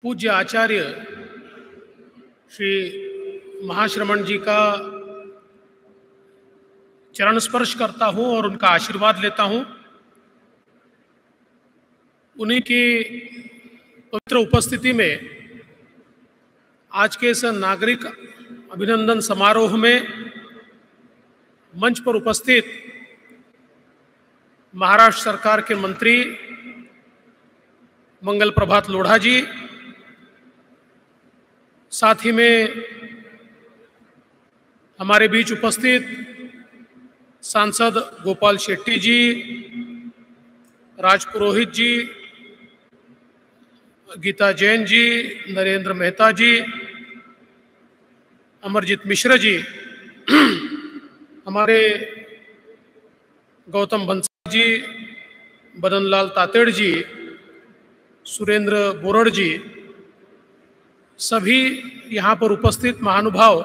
पूज्य आचार्य श्री महाश्रमण जी का चरण स्पर्श करता हूं और उनका आशीर्वाद लेता हूं। उन्हीं की पवित्र उपस्थिति में आज के इस नागरिक अभिनंदन समारोह में मंच पर उपस्थित महाराष्ट्र सरकार के मंत्री मंगल प्रभात लोढ़ा जी, साथ ही में हमारे बीच उपस्थित सांसद गोपाल शेट्टी जी, राज पुरोहित जी, गीता जैन जी, नरेंद्र मेहता जी, अमरजीत मिश्र जी, हमारे गौतम बंसल जी, बदनलाल तातेड़ जी, सुरेंद्र बोरड़ जी, सभी यहाँ पर उपस्थित महानुभाव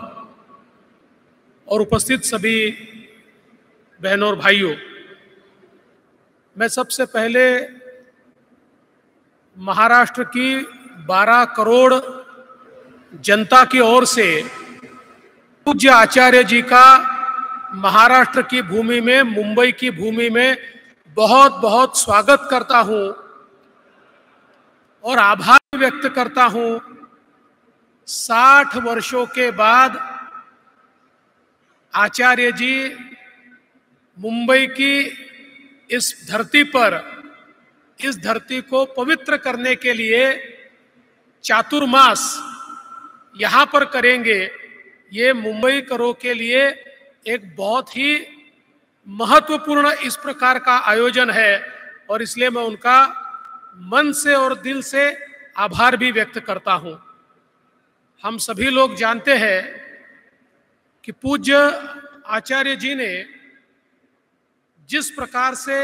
और उपस्थित सभी बहनों और भाइयों, मैं सबसे पहले महाराष्ट्र की 12 करोड़ जनता की ओर से पूज्य आचार्य जी का महाराष्ट्र की भूमि में, मुंबई की भूमि में बहुत बहुत स्वागत करता हूं और आभार व्यक्त करता हूं। 60 वर्षों के बाद आचार्य जी मुंबई की इस धरती पर, इस धरती को पवित्र करने के लिए चातुर्मास यहां पर करेंगे। ये मुंबई करो के लिए एक बहुत ही महत्वपूर्ण इस प्रकार का आयोजन है और इसलिए मैं उनका मन से और दिल से आभार भी व्यक्त करता हूं। हम सभी लोग जानते हैं कि पूज्य आचार्य जी ने जिस प्रकार से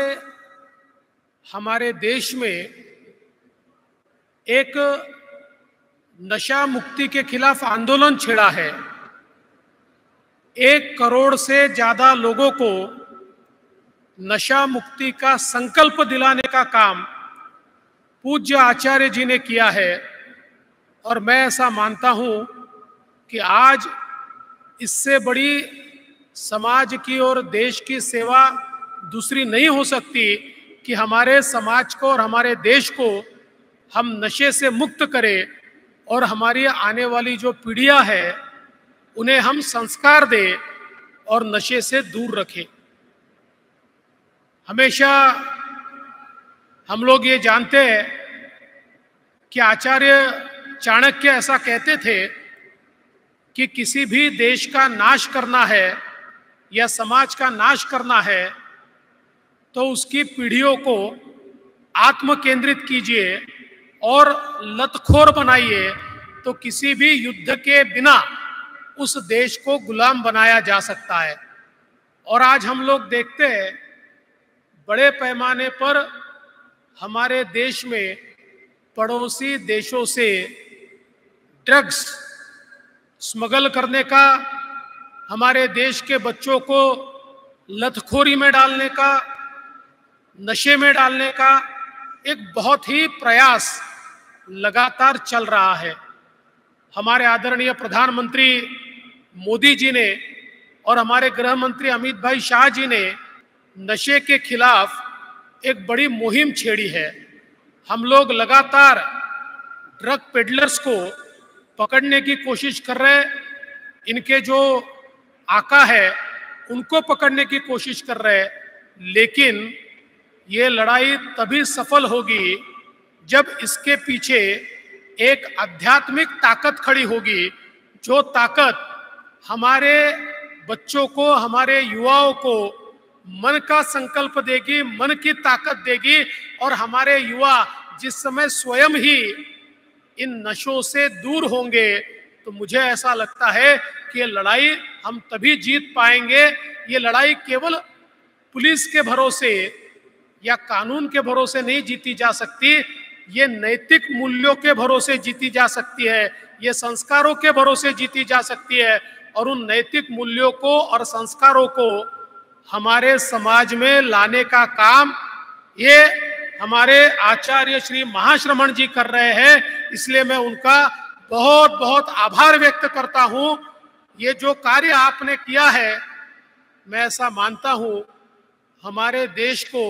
हमारे देश में एक नशा मुक्ति के खिलाफ आंदोलन छेड़ा है, 1 करोड़ से ज्यादा लोगों को नशा मुक्ति का संकल्प दिलाने का काम पूज्य आचार्य जी ने किया है और मैं ऐसा मानता हूं कि आज इससे बड़ी समाज की और देश की सेवा दूसरी नहीं हो सकती कि हमारे समाज को और हमारे देश को हम नशे से मुक्त करें और हमारी आने वाली जो पीढ़ियां है उन्हें हम संस्कार दें और नशे से दूर रखें। हमेशा हम लोग ये जानते हैं कि आचार्य चाणक्य ऐसा कहते थे कि किसी भी देश का नाश करना है या समाज का नाश करना है तो उसकी पीढ़ियों को आत्म केंद्रित कीजिए और लतखोर बनाइए, तो किसी भी युद्ध के बिना उस देश को गुलाम बनाया जा सकता है। और आज हम लोग देखते हैं बड़े पैमाने पर हमारे देश में पड़ोसी देशों से ड्रग्स स्मगल करने का, हमारे देश के बच्चों को लतखोरी में डालने का, नशे में डालने का एक बहुत ही प्रयास लगातार चल रहा है। हमारे आदरणीय प्रधानमंत्री मोदी जी ने और हमारे गृह मंत्री अमित भाई शाह जी ने नशे के खिलाफ एक बड़ी मुहिम छेड़ी है। हम लोग लगातार ड्रग पेडलर्स को पकड़ने की कोशिश कर रहे हैं, इनके जो आका है उनको पकड़ने की कोशिश कर रहे हैं, लेकिन ये लड़ाई तभी सफल होगी जब इसके पीछे एक आध्यात्मिक ताकत खड़ी होगी, जो ताकत हमारे बच्चों को, हमारे युवाओं को मन का संकल्प देगी, मन की ताकत देगी और हमारे युवा जिस समय स्वयं ही इन नशों से दूर होंगे तो मुझे ऐसा लगता है कि ये लड़ाई हम तभी जीत पाएंगे। ये लड़ाई केवल पुलिस के भरोसे या कानून के भरोसे नहीं जीती जा सकती, ये नैतिक मूल्यों के भरोसे जीती जा सकती है, ये संस्कारों के भरोसे जीती जा सकती है और उन नैतिक मूल्यों को और संस्कारों को हमारे समाज में लाने का काम ये हमारे आचार्य श्री महाश्रमण जी कर रहे हैं, इसलिए मैं उनका बहुत बहुत आभार व्यक्त करता हूं। ये जो कार्य आपने किया है, मैं ऐसा मानता हूं हमारे देश को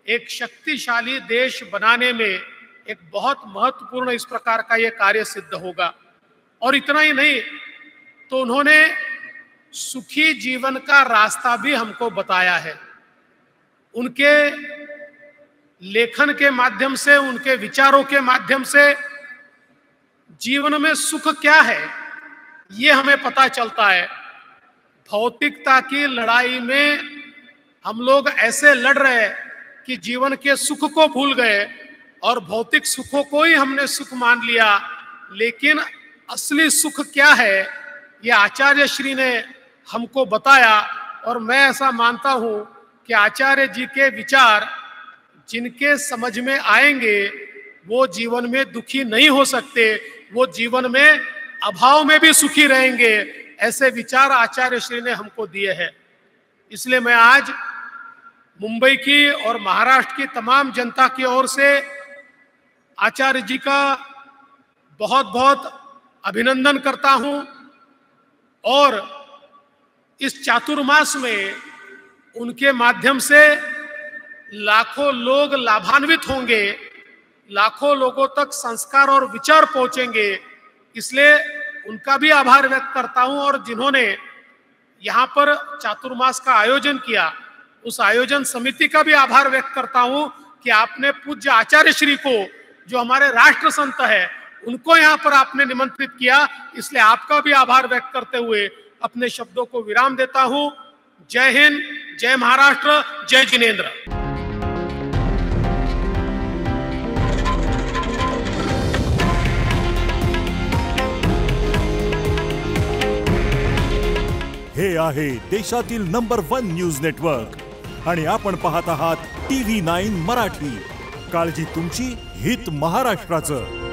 एक शक्तिशाली देश बनाने में एक बहुत महत्वपूर्ण इस प्रकार का ये कार्य सिद्ध होगा। और इतना ही नहीं, तो उन्होंने सुखी जीवन का रास्ता भी हमको बताया है। उनके लेखन के माध्यम से, उनके विचारों के माध्यम से जीवन में सुख क्या है ये हमें पता चलता है। भौतिकता की लड़ाई में हम लोग ऐसे लड़ रहे हैं कि जीवन के सुख को भूल गए और भौतिक सुखों को ही हमने सुख मान लिया। लेकिन असली सुख क्या है ये आचार्य श्री ने हमको बताया। और मैं ऐसा मानता हूं कि आचार्य जी के विचार जिनके समझ में आएंगे वो जीवन में दुखी नहीं हो सकते, वो जीवन में अभाव में भी सुखी रहेंगे। ऐसे विचार आचार्य श्री ने हमको दिए हैं। इसलिए मैं आज मुंबई की और महाराष्ट्र की तमाम जनता की ओर से आचार्य जी का बहुत बहुत अभिनंदन करता हूं। और इस चातुर्मास में उनके माध्यम से लाखों लोग लाभान्वित होंगे, लाखों लोगों तक संस्कार और विचार पहुंचेंगे। इसलिए उनका भी आभार व्यक्त करता हूं। और जिन्होंने यहाँ पर चातुर्मास का आयोजन किया, उस आयोजन समिति का भी आभार व्यक्त करता हूं कि आपने पूज्य आचार्य श्री को, जो हमारे राष्ट्र संत है, उनको यहाँ पर आपने निमंत्रित किया। इसलिए आपका भी आभार व्यक्त करते हुए अपने शब्दों को विराम देता हूं। जय हिंद, जय महाराष्ट्र, जय जिनेंद्र। हे आहे देशातील नंबर 1 न्यूज नेटवर्क आणि आपण पाहत आहात TV9 मराठी। काळजी तुमची, हित महाराष्ट्राचं।